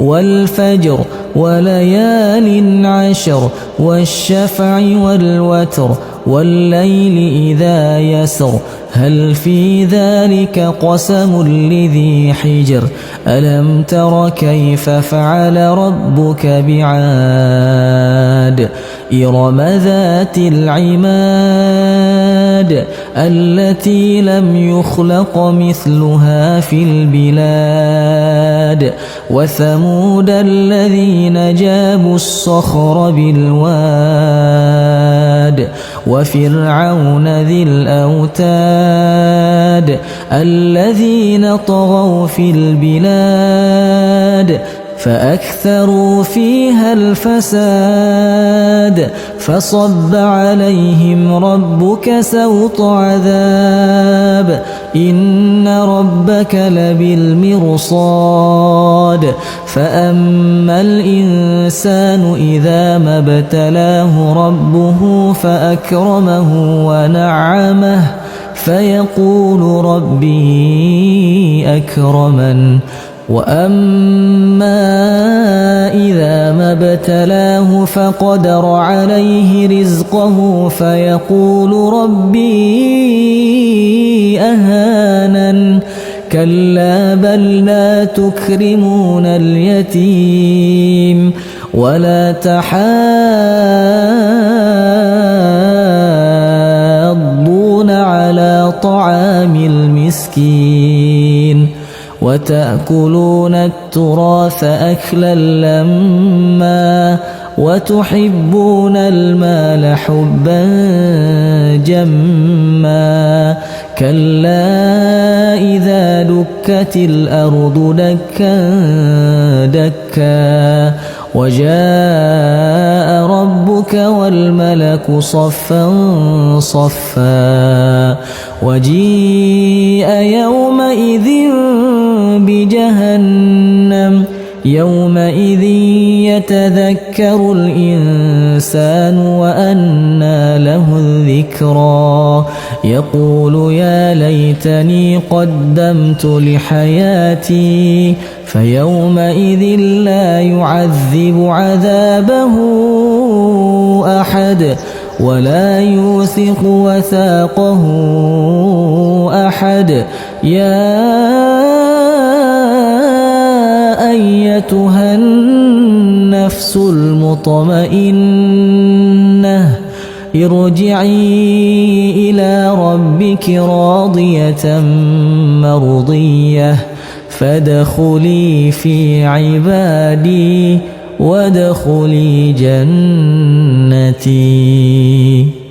والفجر وليال عشر والشفع والوتر والليل إذا يسر هل في ذلك قسم لذي حجر ألم تر كيف فعل ربك بعاد إرم ذات العماد التي لم يخلق مثلها في البلاد وثمود الذين جابوا الصخر بالواد وفرعون ذي الأوتاد الذين طغوا في البلاد فأكثروا فيها الفساد فصب عليهم ربك سوط عذاب إن ربك لبالمرصاد فأما الإنسان إذا ما ابتلاه ربه فأكرمه ونعمه فيقول ربي أكرمن وأما إذا ما ابتلاه فقدر عليه رزقه فيقول ربي أهانن كلا بل لا تكرمون اليتيم ولا تحاضون على طعام المسكين وتأكلون التراث أكلا لما وتحبون المال حبا جما كلا إذا دكت الأرض دكا دكا وجاء ربك والملك صفا صفا وجيء يومئذ بجهنم يومئذ يتذكر الإنسان وأنى له الذكرى يقول يا ليتني قدمت لحياتي فيومئذ لا يعذب عذابه أحد ولا يوثق وثاقه أحد يا أيتها النفس المطمئنة ارجعي إلى ربك راضية مرضية فادخلي في عبادي وادخلي جنتي.